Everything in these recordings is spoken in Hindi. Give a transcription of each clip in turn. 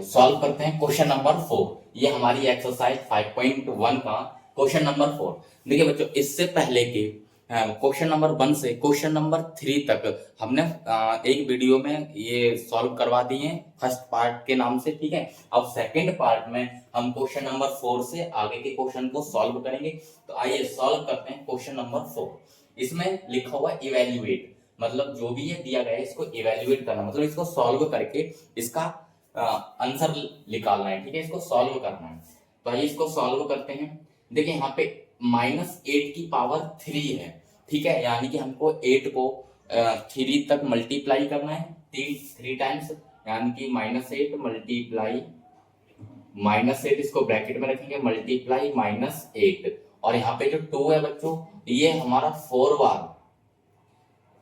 सॉल्व करते हैं क्वेश्चन नंबर 4। ये हमारी एक्सरसाइज 5.1 का क्वेश्चन नंबर 4। देखिए बच्चों, इससे पहले के क्वेश्चन नंबर 1 से क्वेश्चन नंबर 3 तक हमने एक वीडियो में ये सॉल्व करवा दिए हैं फर्स्ट पार्ट के नाम से, ठीक है। अब सेकंड पार्ट में हम क्वेश्चन नंबर 4 से आगे के क्वेश्चन को सॉल्व करेंगे। तो आइए सॉल्व करते हैं क्वेश्चन नंबर 4। इसमें लिखा हुआ इवेल्युएट, मतलब जो भी ये दिया गया है इसको इवेल्युएट करना, मतलब इसको सॉल्व करके इसका आंसर निकालना है, ठीक है। इसको सॉल्व करना है। तो आइए इसको सॉल्व करते हैं। देखिए यहाँ पे -8 की पावर 3 है, ठीक है। यानी कि हमको 8 को 3 तक मल्टीप्लाई करना है 3 टाइम्स, यानी कि -8 मल्टीप्लाई -8, इसको ब्रैकेट में रखेंगे, मल्टीप्लाई -8। और यहाँ पे जो 2 है बच्चों, ये हमारा 4 बार,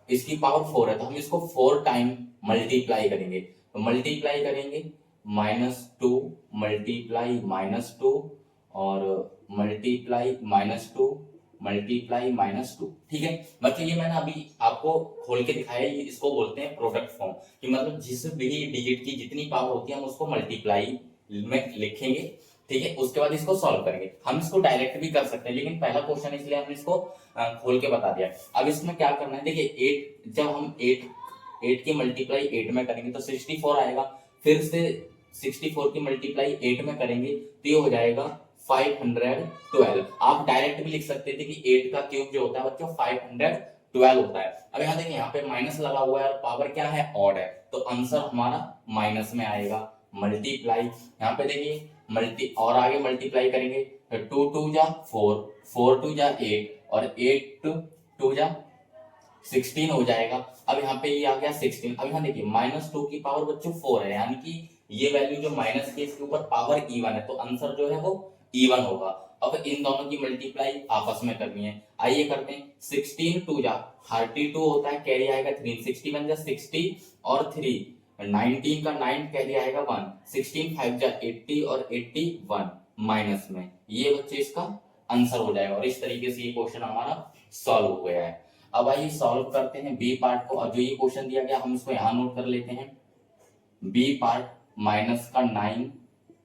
इसकी पावर 4 है, तो हम इसको 4 टाइम मल्टीप्लाई करेंगे। तो मल्टीप्लाई करेंगे -2 मल्टीप्लाई -2 और मल्टीप्लाई -2 मल्टीप्लाई -2, ठीक है। मतलब ये मैंने अभी आपको खोल के दिखाया, इसको बोलते हैं प्रोडक्ट फॉर्म, कि मतलब जिस भी डिजिट की जितनी पावर होती है हम उसको मल्टीप्लाई में लिखेंगे, ठीक है। उसके बाद इसको सॉल्व करेंगे। हम इसको डायरेक्ट भी कर सकते हैं, लेकिन पहला क्वेश्चन इसलिए हमने इसको खोल के बता दिया। अब इसमें क्या करना है, देखिए 8, जब हम 8 की मल्टीप्लाई 8 में करेंगे तो 64 आएगा। फिर से 64 की मल्टीप्लाई 8 में करेंगे तो ये हो जाएगा 512। आप डायरेक्ट भी लिख सकते थे कि 8 का क्यूब जो होता है बच्चों 512 होता है। अब यहाँ देखिए, यहाँ पे माइनस लगा हुआ है और पावर क्या है, ऑड है, तो आंसर हमारा माइनस में आएगा। मल्टीप्लाई, यहाँ पे देखिए मल्टी और आगे मल्टीप्लाई करेंगे तो 2 2 जा 4, 4 2 जा 8 और 8 2 जा 16 हो जाएगा। अब यहाँ पे ये आ गया 16। अब यहाँ देखिए -2 की पावर बच्चों 4 है, यानी कि ये वैल्यू जो माइनस की इसके ऊपर पावर इवन है, तो आंसर जो है वो इवन होगा। अब इन दोनों की मल्टीप्लाई आपस में करनी है। आइए करते हैं। 16 2 जा 32 होता है, कैरी आएगा 3, 60 बन जा 60 और 3, 19 का 9 कैरी आएगा 1, 16 5 जा 80 और 81 माइनस में, ये बच्चे इसका आंसर हो जाएगा। और इस तरीके से ये क्वेश्चन हमारा सॉल्व हो गया है। अब आइए सॉल्व करते हैं बी पार्ट को। और जो ये क्वेश्चन दिया गया हम इसको यहाँ नोट कर लेते हैं। बी पार्ट -9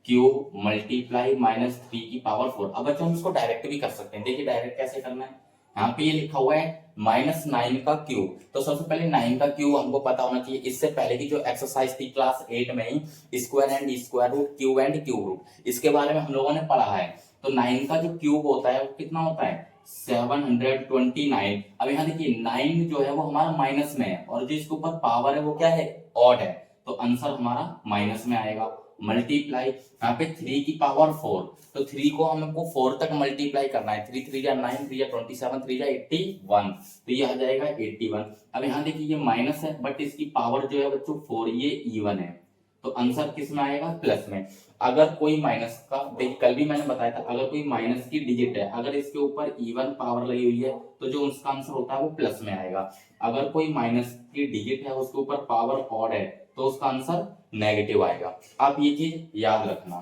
क्यूब मल्टीप्लाई -3 की पावर 4। अब बच्चों हम इसको डायरेक्ट भी कर सकते हैं। देखिए डायरेक्ट कैसे करना है, यहाँ पे ये लिखा हुआ है -9 का क्यूब, तो सबसे पहले 9 का क्यूब हमको पता होना चाहिए। इससे पहले की जो एक्सरसाइज थी क्लास 8 में ही, square and square root, cube and cube root, इसके बारे में हम लोगों ने पढ़ा है। तो 9 का जो क्यूब होता है वो कितना होता है, 729। अब यहाँ देखिए 9 जो है वो हमारा माइनस में है और जो इसके ऊपर पावर है वो क्या है, ऑड है, तो आंसर हमारा माइनस में आएगा। मल्टीप्लाई, यहाँ पे 3 की पावर 4, तो 3 को हमको 4 तक मल्टीप्लाई करना है। 3 3 जा 9, 3 जा 27, 3 जा 81, तो ये आ जाएगा 81। अब यहाँ देखिए ये माइनस है बट इसकी पावर जो है बच्चों 4, ये इवन है, तो आंसर किस में आएगा, प्लस में। अगर कोई माइनस का, देखिए कल भी मैंने बताया था, अगर कोई माइनस की डिजिट है, अगर इसके ऊपर इवन पावर लगी हुई है तो जो उसका आंसर होता है वो प्लस में आएगा। अगर कोई माइनस की डिजिट है उसके ऊपर पावर ऑड है तो उसका आंसर नेगेटिव आएगा। आप ये चीज याद रखना।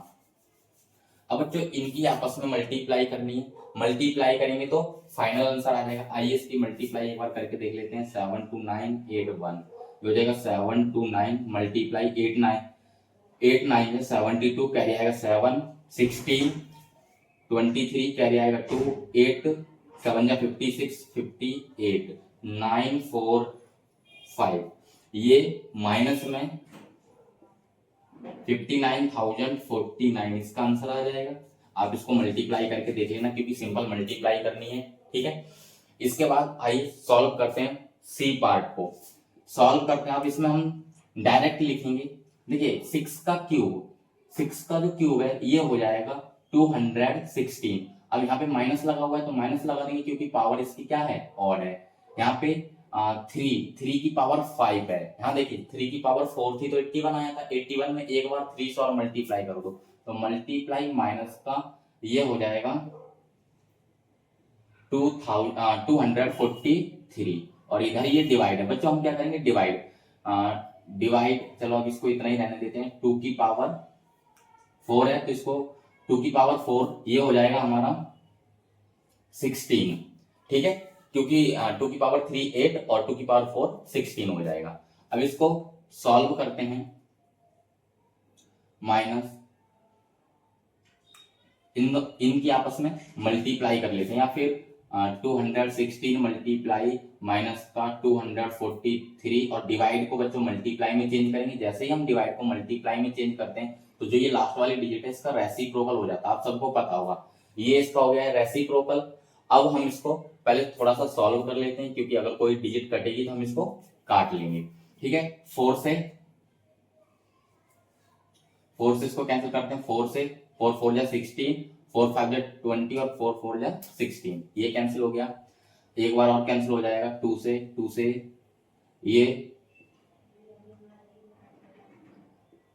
अब बच्चों इनकी आपस में मल्टीप्लाई करनी है, मल्टीप्लाई करेंगे तो फाइनल आंसर आ जाएगा। आइए इसकी मल्टीप्लाई एक बार करके देख लेते हैं। 7 2 9 8 1 हो जाएगा 7 2 9 मल्टीप्लाई 8 9 8 9 में 72 कैरी आएगा 7, 16 23 कैरी आएगा 2, 8 7 जा 56 58 9 4 5, ये माइनस में 59,049 इसका आंसर आ जाएगा। आप इसको मल्टीप्लाई करके देख लेना, क्योंकि सिंपल मल्टीप्लाई करनी है, ठीक है। इसके बाद आइए सॉल्व करते हैं सी पार्ट को। सॉल्व करते हैं, अब इसमें हम डायरेक्ट लिखेंगे। देखिए 6 का क्यूब, 6 का जो क्यूब है ये हो जाएगा 216। अब यहाँ पे माइनस लगा हुआ है तो माइनस लगा देंगे, क्योंकि पावर इसकी क्या है, ऑड है। यहाँ पे 3 की पावर 5 है। यहाँ देखिए 3 की पावर 4 थी तो 81 आया था, 81 में एक बार 3 से और मल्टीप्लाई कर दो, तो मल्टीप्लाई माइनस का ये हो जाएगा 243, और इधर ये डिवाइड है। बच्चों हम क्या करेंगे, डिवाइड, चलो अब इसको इतना ही रहने देते हैं। 2 की पावर 4 है तो इसको 2 की पावर 4 ये हो जाएगा हमारा 16, ठीक है, क्योंकि 2 की पावर 3 8 और 2 की पावर 4 16 हो जाएगा। अब इसको सॉल्व करते हैं। माइनस इनकी आपस में मल्टीप्लाई कर लेते हैं, या फिर 216 मल्टीप्लाई माइनस का 243, और डिवाइड को बच्चों मल्टीप्लाई में चेंज करेंगे। जैसे ही हम डिवाइड को मल्टीप्लाई में चेंज करते हैं तो जो ये लास्ट वाली डिजिट है इसका रेसिप्रोकल हो जाता है, आप सबको पता होगा। ये इसका हो गया है रेसिप्रोकल। अब हम इसको पहले थोड़ा सा सॉल्व कर लेते हैं, क्योंकि अगर कोई डिजिट कटेगी तो हम इसको काट लेंगे। ठीक है, 4 से इसको कैंसिल करते हैं। 4 से 4 4 जा 16, 4 5 जा 20 और 4 4 जा 16, ये कैंसिल हो गया। एक बार और कैंसिल हो जाएगा, 2 से ये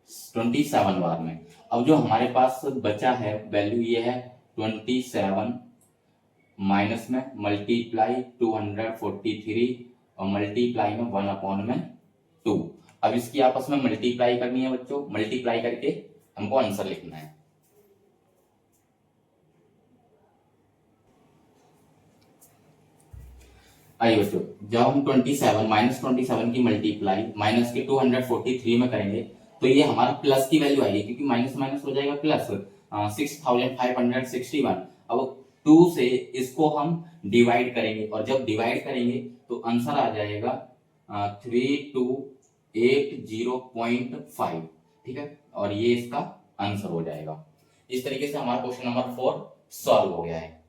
27 बार में। अब जो हमारे पास बचा है वैल्यू ये है 27 माइनस में मल्टीप्लाई 243 और मल्टीप्लाई में 1/2। अब इसकी आपस में मल्टीप्लाई करनी है बच्चों, मल्टीप्लाई करके हमको आंसर लिखना है। आइए बच्चों, जब हम 27 की मल्टीप्लाई माइनस के 243 में करेंगे तो ये हमारा प्लस की वैल्यू आएगी, क्योंकि माइनस माइनस हो जाएगा प्लस 6561। अब 2 से इसको हम डिवाइड करेंगे, और जब डिवाइड करेंगे तो आंसर आ जाएगा 3280.5। ठीक है, और ये इसका आंसर हो जाएगा। इस तरीके से हमारा क्वेश्चन नंबर 4 सॉल्व हो गया है।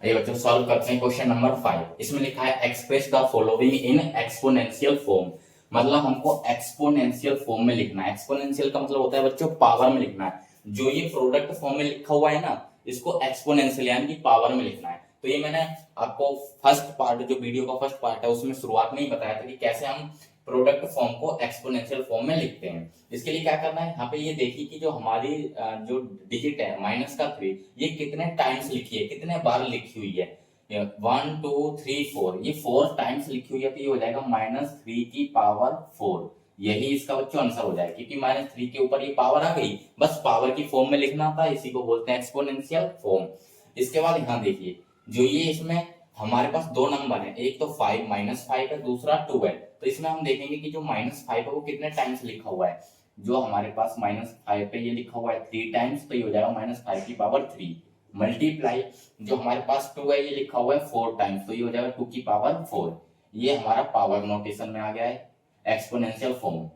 ये बच्चों सॉल्व करते हैं क्वेश्चन नंबर 5। इसमें लिखा है express the following in exponential form. मतलब हमको एक्सपोनेंशियल फॉर्म में लिखना है। एक्सपोनेंशियल का मतलब होता है बच्चों पावर में लिखना है। जो ये प्रोडक्ट फॉर्म में लिखा हुआ है ना, इसको एक्सपोनेंशियल यानी कि पावर में लिखना है। तो ये मैंने आपको फर्स्ट पार्ट, जो वीडियो का फर्स्ट पार्ट है, उसमें शुरुआत में ही बताया था कि कैसे हम प्रोडक्ट फॉर्म को एक्सपोनेंशियल फॉर्म में लिखते हैं। इसके लिए क्या करना है, यहाँ पे ये देखिए कि जो हमारी जो डिजिट है माइनस का 3, ये कितने टाइम्स लिखी है, कितने बार लिखी हुई है। 1 2 3 4, ये 4 टाइम्स लिखी हुई है, तो ये हो जाएगा -3 की पावर 4। यही इसका बच्चों आंसर हो जाएगा, क्योंकि -3 के ऊपर ये पावर आ गई, बस पावर की फॉर्म में लिखना था, इसी को बोलते हैं एक्सपोनेंशियल फॉर्म। इसके बाद यहाँ देखिए, जो ये इसमें हमारे पास दो नंबर है, एक तो 5 -5 है, दूसरा 2 है। तो इसमें हम देखेंगे कि जो -5 है वो कितने टाइम्स लिखा हुआ है। जो हमारे पास -5 पे ये लिखा हुआ है 3 टाइम्स, तो ये हो जाएगा -5 की पावर 3। मल्टीप्लाई जो हमारे पास 2 है, ये लिखा हुआ है 4 टाइम्स, तो ये हो जाएगा 2 की पावर 4। ये हमारा पावर नोटेशन में आ गया है, एक्सपोनेंशियल फॉर्म।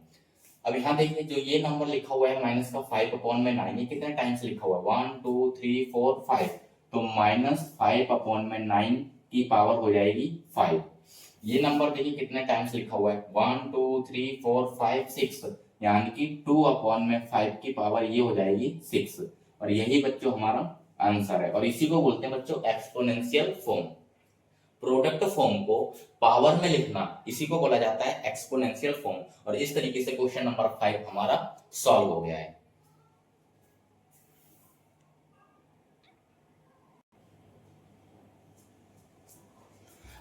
अब यहाँ देखिए, जो ये नंबर लिखा हुआ है माइनस का 5/9, ये कितने टाइम्स लिखा हुआ है, 1 2 3 4 5, तो -5/9 की पावर हो जाएगी 5। ये नंबर देखिए कितने टाइम्स लिखा हुआ है, 1 2 3 4 5 6, यानी कि 2/5 की पावर ये हो जाएगी 6। और यही बच्चों हमारा आंसर है, और इसी को बोलते हैं बच्चों एक्सपोनेंशियल फॉर्म। प्रोडक्ट फॉर्म को पावर में लिखना, इसी को बोला जाता है एक्सपोनेंशियल फॉर्म। और इस तरीके से क्वेश्चन नंबर 5 हमारा सॉल्व हो गया है।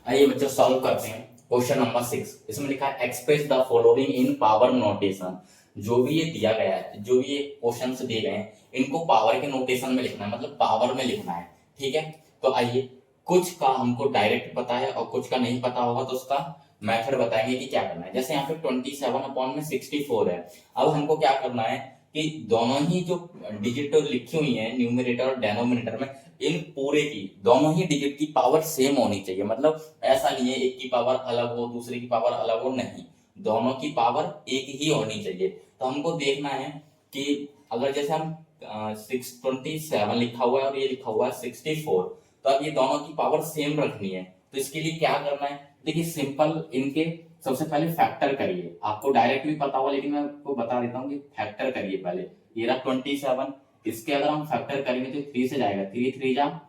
आइए बच्चों सॉल्व करते हैं क्वेश्चन नंबर 6। इसमें लिखा है express the following in power notation. जो भी ये दिया गया है, जो भी ये क्वेश्चंस दिए गए हैं, इनको पावर के नोटेशन में लिखना है, मतलब पावर में लिखना है। ठीक है, तो आइए, कुछ का हमको डायरेक्ट पता है और कुछ का नहीं पता होगा, तो उसका मेथड बताएंगे कि क्या करना है। जैसे यहाँ पे 27/64 है। अब हमको क्या करना है कि दोनों ही जो डिजिट लिखी हुई है न्यूमरेटर और डेनोमिनेटर में, इन पूरे की दोनों ही डिजिट की पावर सेम होनी चाहिए। मतलब ऐसा नहीं है एक की पावर अलग हो दूसरे की पावर अलग हो, नहीं, दोनों की पावर एक ही होनी चाहिए। तो हमको देखना है कि अगर जैसे हम 627 लिखा हुआ है और ये लिखा हुआ है 64, तो अब ये दोनों की पावर सेम रखनी है। तो इसके लिए क्या करना है, देखिए सिंपल, इनके सबसे पहले फैक्टर करिए। आपको डायरेक्ट भी पता होगा, लेकिन मैं आपको बता देता हूँ कि फैक्टर करिए पहले। ये रहा 27, इसके अगर हम फैक्टर करेंगे तो 3 से जाएगा, 3 3 जा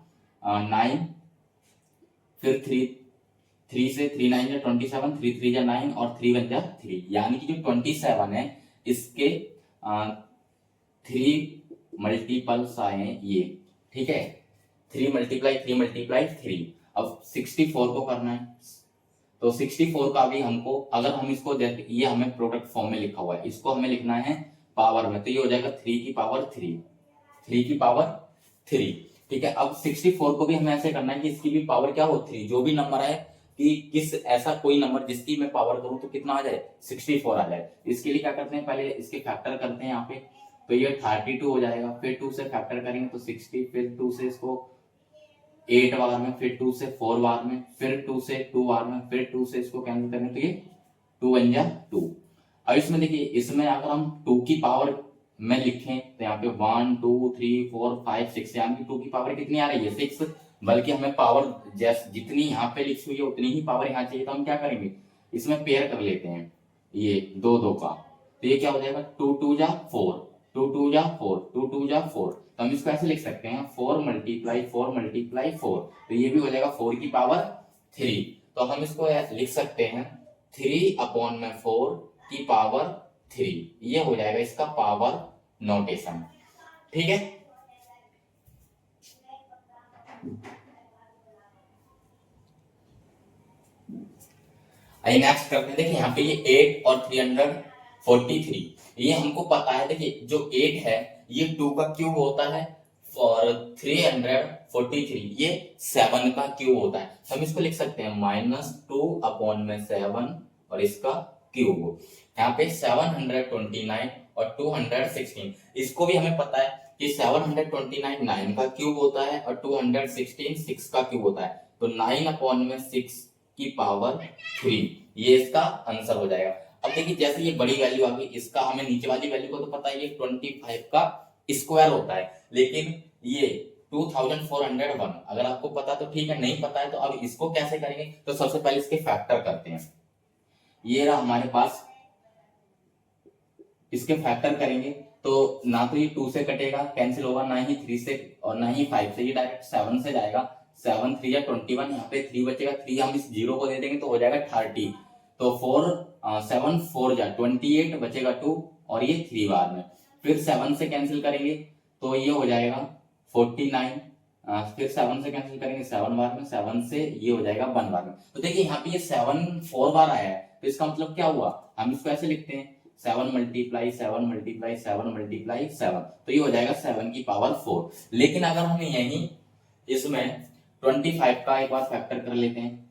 9, फिर 3 से 3 9 जा 27, 3 3 जा 9 और 3 1 जा 3, यानी कि जो 27 है इसके 3 मल्टीपल्स आए ये। ठीक है, 3 मल्टीप्लाई 3। अब 64 को करना है, तो 64 का भी हमको, अगर हम इसको ये हमें प्रोडक्ट फॉर्म में लिखा हुआ है, इसको हमें लिखना है पावर में, तो ये हो जाएगा 3 की पावर 3, 3 की पावर 3। ठीक है। अब 64 को भी हमें ऐसे करना है कि इसकी भी पावर क्या हो 3, जो भी नंबर है कि किस ऐसा कोई नंबर जिसकी मैं पावर करूं तो कितना आ जाए 64 आ जाए। इसके लिए क्या करते हैं, पहले इसके फैक्टर करते हैं यहाँ पे, तो ये 32 हो जाएगा, फिर 2 से फैक्टर करेंगे तो 60, फिर 2 से इसको 8 बार में, फिर 2 से 4 बार में, फिर 2 से 2 बार में, फिर 2 से इसको कैंसिल करेंगे तो ये 2 1 जा 2। अब इसमें देखिए, इसमें अगर हम 2 की पावर में लिखें तो यहाँ पे 1 2 3 4 5 6, यानी कि 2 की पावर कितनी आ रही है 6, बल्कि हमें पावर जैसे जितनी यहाँ पे लिखी हुई है उतनी ही पावर यहाँ चाहिए, तो हम क्या करेंगे इसमें पेयर कर लेते हैं ये 2 2 का, तो ये क्या हो जाएगा 2 2 जा 4, 2 2 जा 4, 2 2 जा 4, तो हम इसको ऐसे लिख सकते हैं 4 मल्टीप्लाई 4 मल्टीप्लाई 4, तो ये भी हो जाएगा 4 की पावर 3, तो हम इसको लिख सकते हैं 3/4 की पावर 3, ये हो जाएगा इसका पावर नोटेशन। ठीक है, आइए नेक्स्ट करते हैं। देखिए यहाँ पे ये 8 और 343, ये हमको पता है। देखिए जो 8 है ये 2 का क्यूब होता है और 343 ये 7 का क्यूब होता है, तो हम इसको लिख सकते हैं -2/7 और इसका क्यूब। यहाँ पे 729 और 216, इसको भी हमें पता है कि 729 9 का क्यूब होता है और 216 6 का क्यूब होता है, तो 9/6 की पावर 3, ये इसका आंसर हो जाएगा। अब देखिए जैसे ये बड़ी वैल्यू आ गई, इसका हमें नीचे वाली वैल्यू को तो पता है ये 25 का स्क्वायर होता है, लेकिन ये 2401 अगर आपको पता तो ठीक है, नहीं पता है तो अब इसको कैसे करेंगे, तो सबसे पहले इसके फैक्टर करते हैं। ये रहा हमारे पास, इसके फैक्टर करेंगे तो ना तो ये 2 से कटेगा कैंसिल होगा, ना ही 3 से और ना ही 5 से, ये डायरेक्ट 7 से जाएगा, 7 3 या 21, यहाँ पे 3 बचेगा, 3 हम इस जीरो को दे देंगे तो हो जाएगा 30, तो 7 4 जा 28 बचेगा 2 और ये 3 बार में, फिर 7 से कैंसिल करेंगे तो ये हो जाएगा 49, फिर 7 से कैंसिल करेंगे 7 बार में, 7 से ये हो जाएगा 1 बार में। तो देखिए यहाँ पे ये 7 4 बार आया है, तो इसका मतलब क्या हुआ, हम इसको ऐसे लिखते हैं 7 मल्टीप्लाई 7 मल्टीप्लाई 7 मल्टीप्लाई 7, तो ये हो जाएगा 7 की पावर 4। लेकिन अगर हम यही इसमें 25 का एक बार फैक्टर कर लेते हैं,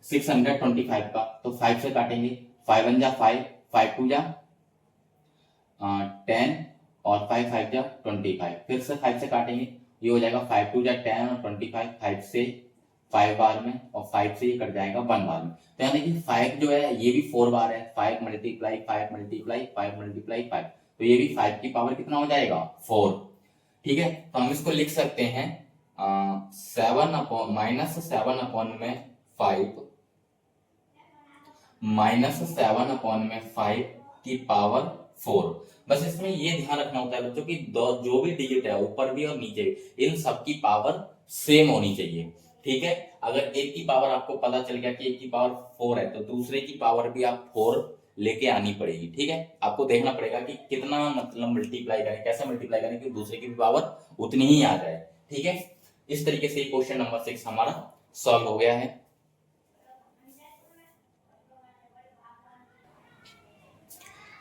625 का, तो 5 से काटेंगे, 5 1 जा 5, 5 2 जा 10 और 5 5 जा 25, फिर से 5 से काटेंगे, ये हो जाएगा 5 2 जा 10 और 25, 5 से 5 बार में और 5 से ये कट जाएगा 1 बार में, तो यानी कि 5 जो है ये भी 4 बार है, 5 मल्टीप्लाई 5 मल्टीप्लाई 5 मल्टीप्लाई 5, तो ये भी 5 की पावर कितना हो जाएगा 4। ठीक है, तो हम इसको लिख सकते हैं 7 अपॉन में 5 -7/5 की पावर 4। बस इसमें ये ध्यान रखना होता है बच्चों की जो भी डिजिट है ऊपर भी और नीचे भी, इन सब की पावर सेम होनी चाहिए। ठीक है, अगर एक की पावर आपको पता चल गया कि एक की पावर 4 है, तो दूसरे की पावर भी आप 4 लेके आनी पड़ेगी। ठीक है, आपको देखना पड़ेगा कि कितना मतलब मल्टीप्लाई करें, कैसे मल्टीप्लाई करें कि दूसरे की भी पावर उतनी ही आ जाए। ठीक है, इस तरीके से क्वेश्चन नंबर 6 हमारा सॉल्व हो गया है।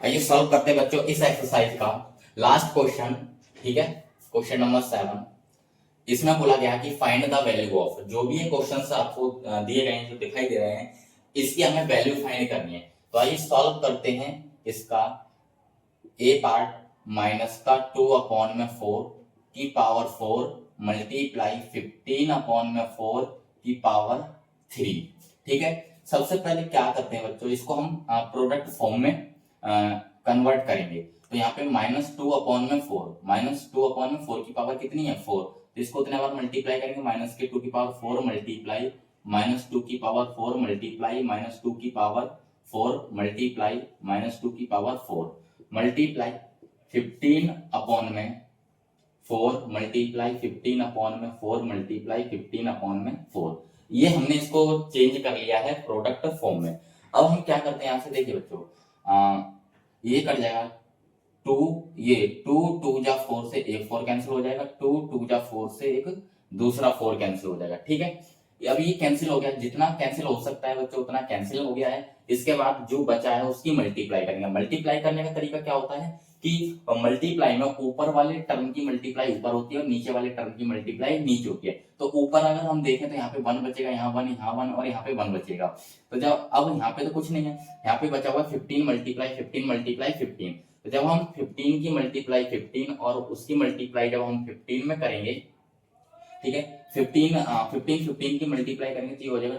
आइए सॉल्व करते हैं बच्चों इस एक्सरसाइज का लास्ट क्वेश्चन। ठीक है, क्वेश्चन नंबर 7, इसमें बोला गया कि फाइंड द वैल्यू ऑफ, जो भी ये क्वेश्चंस आपको दिए गए हैं जो दिखाई दे रहे हैं, इसकी हमें वैल्यू फाइंड करनी है। तो आइए सॉल्व करते हैं इसका ए पार्ट, माइनस का 2/4 की पावर 4 मल्टीप्लाई 15/4 की पावर 3। ठीक है, सबसे पहले क्या करते हैं बच्चों, इसको हम प्रोडक्ट फॉर्म में कन्वर्ट करेंगे। तो यहाँ पे -2/4 की पावर कितनी है 4, तो इसको उतने बार मल्टीप्लाई करेंगे, माइनस के 2 की पावर 4 मल्टीप्लाई -2 की पावर 4 मल्टीप्लाई -2 की पावर 4 मल्टीप्लाई -2 की पावर 4 मल्टीप्लाई 15/4 मल्टीप्लाई 15/4 मल्टीप्लाई 15/4। ये हमने इसको चेंज कर लिया है प्रोडक्ट फॉर्म में। अब हम क्या करते हैं, यहाँ से देखिए बच्चों, ये कट जाएगा 2, ये 2 2 जा 4 से एक 4 कैंसिल हो जाएगा, 2 2 जा 4 से एक दूसरा 4 कैंसिल हो जाएगा। ठीक है, अब ये कैंसिल हो गया, जितना कैंसिल हो सकता है बच्चों उतना कैंसिल हो गया है। इसके बाद जो बचा है उसकी मल्टीप्लाई करेंगे। मल्टीप्लाई करने का तरीका क्या होता है कि मल्टीप्लाई में ऊपर वाले टर्म की मल्टीप्लाई ऊपर होती है और नीचे वाले टर्म की मल्टीप्लाई नीचे होती है। तो ऊपर अगर हम देखें तो यहाँ पे 1 बचेगा, यहाँ 1, यहाँ 1 और यहाँ पे 1 बचेगा। तो जब अब यहाँ पे तो कुछ नहीं है, यहाँ पे बचा हुआ 15 मल्टीप्लाई 15 मल्टीप्लाई 15। तो जब हम 15 की मल्टीप्लाई 15 और उसकी मल्टीप्लाई जब हम 15 में करेंगे, ठीक है, 15 की मल्टीप्लाई करेंगे तो ये हो जाएगा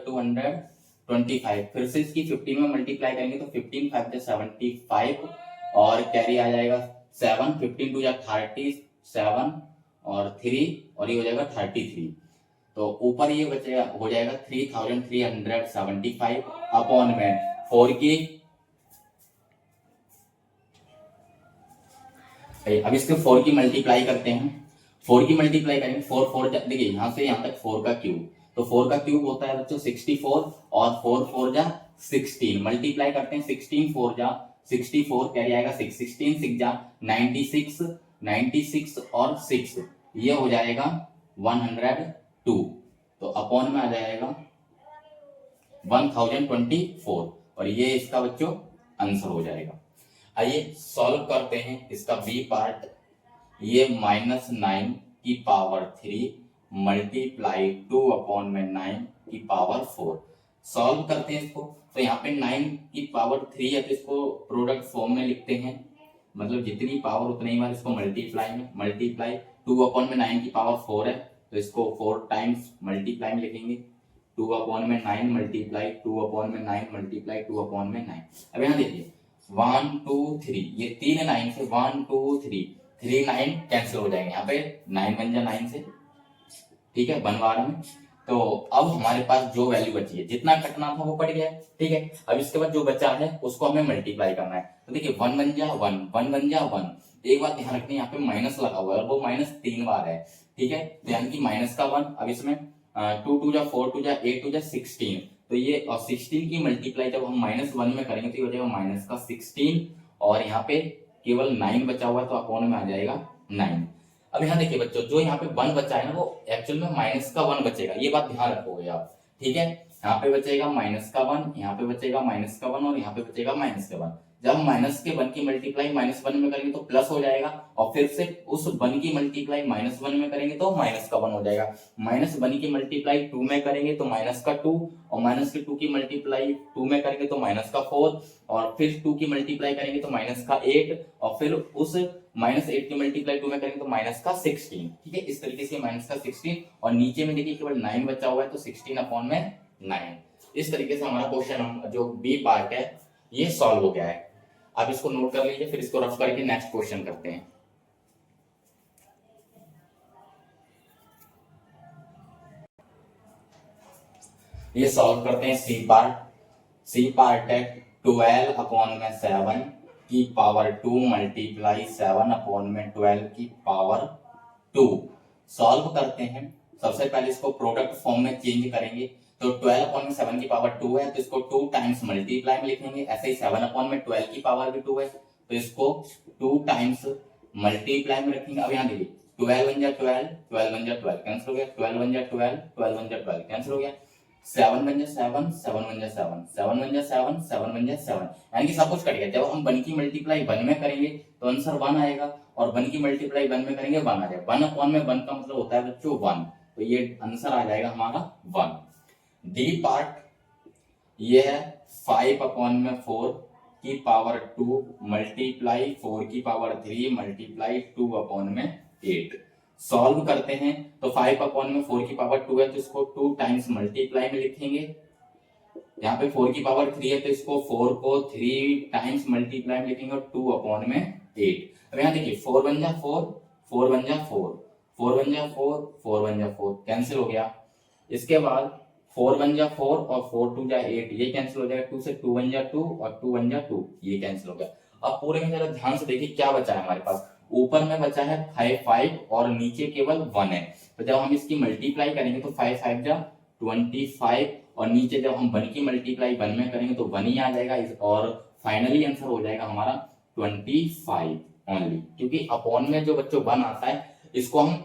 225। फिर से इसकी 15 में मल्टीप्लाई करेंगे तो 15 5 75 और कैरी आ जाएगा 7, 15 2 37 और 3 और ये हो जाएगा 33। तो ऊपर ये बचेगा हो जाएगा 3375 अपॉन में 4 की। अब इसके 4 की मल्टीप्लाई करते हैं, 4 की मल्टीप्लाई करेंगे 4 4 देखिए यहाँ से यहाँ तक 4 का क्यूब, तो 4 का क्यूब होता है बच्चों 64 और 4 4 जा 16 मल्टीप्लाई करते हैं 16 4 जा 64 कैरी आएगा 6 16 6 जा 96 और 6 ये हो जाएगा 102। तो अपॉन में आ जाएगा 1024 और ये इसका बच्चों आंसर हो जाएगा। आइए सॉल्व करते हैं इसका बी पार्ट। ये -9 की पावर 3 मल्टीप्लाई 2 अपॉन में 9 की पावर 4 सॉल्व करते हैं इसको। तो यहाँ पे 9 की पावर 3 है तो इसको प्रोडक्ट फॉर्म में लिखते हैं, मतलब जितनी पावर उतनी बार इसको मल्टीप्लाई 2 अपॉन में 9 की पावर 4 है तो इसको 4 टाइम्स मल्टीप्लाई में लिखेंगे। 2 अपॉन में 9 मल्टीप्लाई 2 अपॉन में 9 मल्टीप्लाई 2 अपॉन में 9। अब यहाँ देखिए 1 2 3 ये 3 9 से 1 2 3 3 9 कैंसिल हो जाएंगे, यहाँ पे 9 बन जा 9 से, ठीक है 1 बार में। तो अब हमारे पास जो वैल्यू बची है जितना कटना था वो कट गया, ठीक है। अब इसके बाद जो बचा है उसको हमें मल्टीप्लाई करना है। तो देखिए 1 बन जा 1 1 बन जा 1। एक बात ध्यान रखनी है यहाँ पे माइनस लगा हुआ है और वो माइनस 3 बार है, ठीक है। तो यानी कि माइनस का 1। अब इसमें 2 2 जा 4 2 जा 8 2 जा 16। तो ये 16 की मल्टीप्लाई जब हम -1 में करेंगे तो ये हो जाएगा माइनस का 16 और यहाँ पे केवल 9 बचा हुआ है तो अपॉन में आ जाएगा 9। अब यहाँ देखिए बच्चों जो यहाँ पे 1 बचा है ना वो एक्चुअल में माइनस का 1 बचेगा, ये बात ध्यान रखोगे आप, ठीक है। यहाँ पे बचेगा माइनस का 1, यहाँ पे बचेगा माइनस का 1 और यहाँ पे बचेगा माइनस का 1। जब माइनस के 1 की मल्टीप्लाई -1 में करेंगे तो प्लस हो जाएगा और फिर से उस 1 की मल्टीप्लाई -1 में करेंगे तो माइनस का 1 हो जाएगा। -1 की मल्टीप्लाई 2 में करेंगे तो माइनस का 2 और माइनस के 2 की मल्टीप्लाई 2 में करेंगे तो माइनस का 4 और फिर 2 की मल्टीप्लाई करेंगे तो माइनस का 8 और फिर उस -8 की मल्टीप्लाई 2 में करेंगे तो माइनस का 16, ठीक है। इस तरीके से माइनस का 16 और नीचे में देखिए केवल 9 बचा हुआ है तो 16 अपॉन में 9। इस तरीके से हमारा क्वेश्चन जो बी पार्ट है ये सॉल्व हो गया है। आप इसको नोट कर लीजिए, फिर इसको रफ करके नेक्स्ट क्वेश्चन करते हैं। ये सॉल्व करते हैं सी पार्ट। सी पार्ट है 12 अपॉन में 7 की पावर 2 मल्टीप्लाई 7 अपॉन में 12 की पावर 2 सॉल्व करते हैं। सबसे पहले इसको प्रोडक्ट फॉर्म में चेंज करेंगे। तो 12 अपॉन में 7 की पावर 2 है तो इसको 2 टाइम्स मल्टीप्लाई में लिखेंगे। ऐसे ही 7 अपॉन में 12 की पावर भी 2 है तो इसको 2 टाइम्स मल्टीप्लाई में रखेंगे। अब यहाँ देखिए 12 बन जा 12 12 बन जा 12 कैंसिल हो गया, 12 बन जा 12 12 बन जा 12 कैंसिल हो गया, 7 बन जा 7 7 बन जा 7 7 बन जा 7 7 बन जा 7, यानी कि सब कुछ कट गया। जब हम 1 की मल्टीप्लाई 1 में करेंगे तो आंसर 1 आएगा और 1 की मल्टीप्लाई 1 में करेंगे 1 आ जाएगा। 1 अपॉन में 1 का मतलब होता है बच्चों 1, तो ये आंसर आ जाएगा हमारा 1। डी पार्ट ये है 5 अपॉन में 4 की पावर 2 मल्टीप्लाई 4 की पावर 3 मल्टीप्लाई 2 अपॉन में 8 सॉल्व करते हैं। तो 5 अपॉन में 4 की पावर 2 है तो इसको 2 टाइम्स मल्टीप्लाई में लिखेंगे। यहाँ पे 4 की पावर 3 है तो इसको 4 को 3 टाइम्स मल्टीप्लाई में लिखेंगे और 2 अपॉन में 8। अब यहाँ देखिए 4 बन जा 4 4 बन जा 4 4 बन जा 4 4 बन जा 4 कैंसिल हो गया। इसके बाद 4 बन जा 4 और 4 2 जा 8 ये कैंसिल हो जाएगा। 2 से 2 बन जा 2 और 2 बन जा 2 ये कैंसिल हो गया। अब पूरे में जरा ध्यान से देखिए क्या बचा है हमारे पास। ऊपर में बचा है 5 और नीचे केवल 1 है। तो जब हम इसकी मल्टीप्लाई करेंगे तो 5 5 जा 25 और नीचे जब हम 1 की मल्टीप्लाई 1 में करेंगे तो 1 ही आ जाएगा और फाइनली आंसर हो जाएगा हमारा 25 ओनली, क्योंकि अपॉन में जो बच्चों 1 आता है इसको हम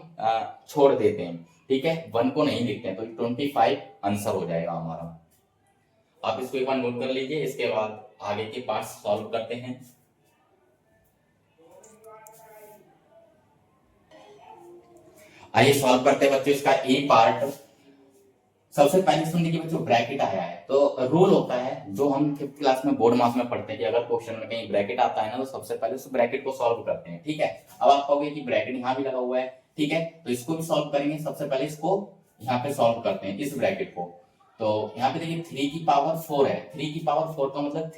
छोड़ देते हैं, ठीक है, 1 को नहीं लिखते हैं। तो 25 आंसर हो जाएगा हमारा। आप इसको एक बार नोट कर लीजिए, इसके बाद आगे के पार्ट्स सॉल्व करते हैं। आइए सॉल्व करते हैं बच्चों इसका ए पार्ट। सबसे पहले सुनने की बच्चों ब्रैकेट आया है तो रूल होता है जो हम 5th क्लास में बोर्ड मार्क्स में पढ़ते हैं कि अगर क्वेश्चन में कहीं ब्रैकेट आता है ना तो सबसे पहले उस ब्रैकेट को सॉल्व करते हैं। ठीक है, अब आप कहोगे कि ब्रैकेट यहाँ भी लगा हुआ है, ठीक है, तो इसको भी सॉल्व करेंगे। सबसे पहले इसको यहाँ पे सॉल्व करते हैं इस ब्रैकेट को। तो यहाँ पे देखिए 3 की पावर 4 है, 3 की पावर 4 का मतलब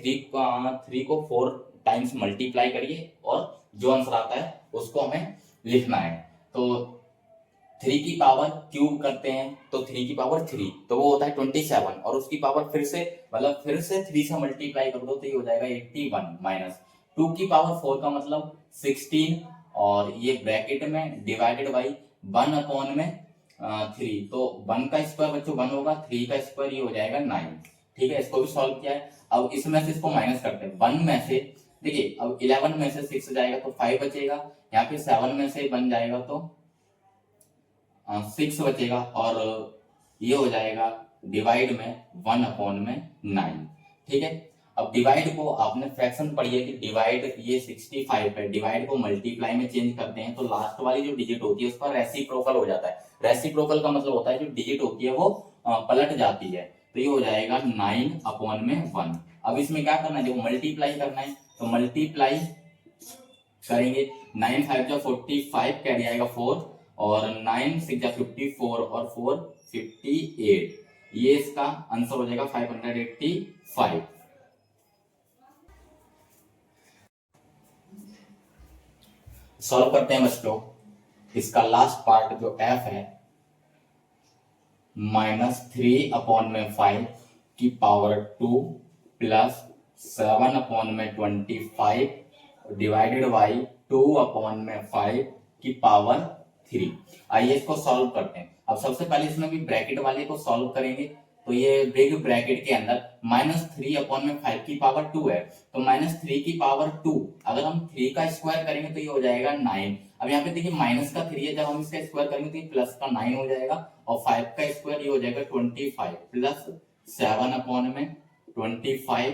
3 को 4 टाइम्स मल्टीप्लाई करिए और जो आंसर आता है उसको हमें लिखना है। तो 3 की पावर क्यूब करते हैं तो 3 की पावर 3 तो वो होता है 27 और उसकी पावर फिर से 3 से मल्टीप्लाई कर दो तो ये हो जाएगा 81 माइनस 2 की पावर 4 का मतलब 16 और ये ब्रैकेट में डिवाइडेड बाई 1 अपॉन में 3 तो 1 का स्क्वायर बच्चों 1 होगा, 3 का स्क्वायर ये हो जाएगा 9। ठीक है, इसको भी सॉल्व किया है। अब इसमें से इसको माइनस करते हैं। 1 में से देखिए अब 11 में से 6 जाएगा तो 5 बचेगा, यहाँ पे 7 में से बन जाएगा तो 6 बचेगा और ये हो जाएगा डिवाइड में 1 अपॉन में 9। ठीक है, अब डिवाइड को आपने फ्रैक्शन पढ़ी है कि डिवाइड ये 65 है, डिवाइड को मल्टीप्लाई में चेंज करते हैं तो लास्ट वाली जो डिजिट होती है उसका रेसिप्रोकल हो जाता है। रेसिप्रोकल का मतलब होता है जो डिजिट होती है वो पलट जाती है, तो ये हो जाएगा 9 अपॉन में 1। अब इसमें क्या करना है, देखो मल्टीप्लाई करना है तो मल्टीप्लाई करेंगे। 9 5 जा 45 कैरी आएगा 4 और 9 6 जा 54 और 4 58, ये इसका आंसर हो जाएगा 585। सॉल्व करते हैं बच्चों इसका लास्ट पार्ट जो f है -3 अपॉन में 5 की पावर 2 प्लस 7 अपॉन में 25 डिवाइडेड बाई 2 अपॉन में 5 की पावर 3। आइए इसको सॉल्व करते हैं। अब सबसे पहले इसमें भी ब्रैकेट वाले को सॉल्व करेंगे तो ये बिग ब्रैकेट के अंदर -3 अपॉन में 5 की पावर 2 है तो -3 की पावर 2 अगर हम 3 का स्क्वायर करेंगे तो ये हो जाएगा 9। अब यहाँ पे देखिए माइनस का 3 है, जब हम इसका स्क्वायर करेंगे तो ये प्लस का 9 हो जाएगा और 5 का स्क्वायर ये हो जाएगा 25 प्लस 7 अपॉन में 25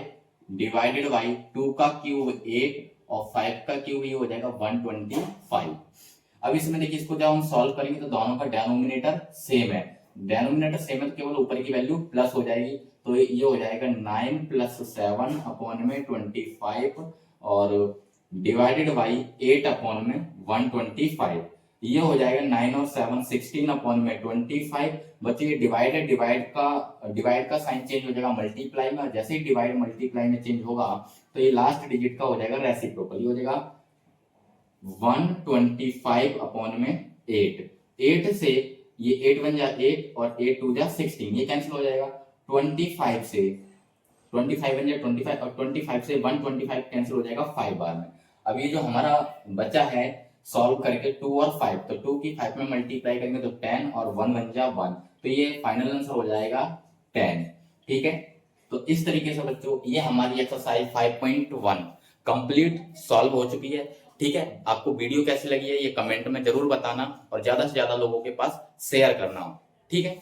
डिवाइडेड बाई 2 का क्यूब 8 और 5 का क्यूब ये हो जाएगा 125। अब इसमें देखिए इसको जब हम सॉल्व करेंगे तो दोनों का डेनोमिनेटर सेम है, डेनोमिनेटर सेम है तो केवल ऊपर की वैल्यू प्लस हो जाएगी तो ये हो जाएगा 9 प्लस 7 अपॉन में 25 और डिवाइडेड बाई 8 अपॉन में 125, ये हो जाएगा 9 और 7 16 अपॉन में 25। बच्चे डिवाइड का साइन चेंज हो जाएगा मल्टीप्लाई में, जैसे ही डिवाइड मल्टीप्लाई में चेंज होगा तो ये लास्ट डिजिट का हो जाएगा रेसिप्रोकल, ये हो जाएगा 125 अपॉन में 8 से ये 8 बन जा 8 और 8 2 जा 16, ये कैंसिल हो जाएगा। 25 से 25 बन जाए 25 और 25 से 125 कैंसिल हो जाएगा 5 बार में। अब ये जो हमारा बचा है सॉल्व करके 2 और 5 तो 2 की 5 में मल्टीप्लाई करेंगे तो 10 और 1 बन जा 1 तो ये फाइनल आंसर हो जाएगा 10। ठीक है, तो इस तरीके से बच्चों ये हमारी एक्सरसाइज 5.1 कंप्लीट सॉल्व हो चुकी है। ठीक है, आपको वीडियो कैसी लगी है ये कमेंट में जरूर बताना और ज्यादा से ज्यादा लोगों के पास शेयर करना। ठीक है।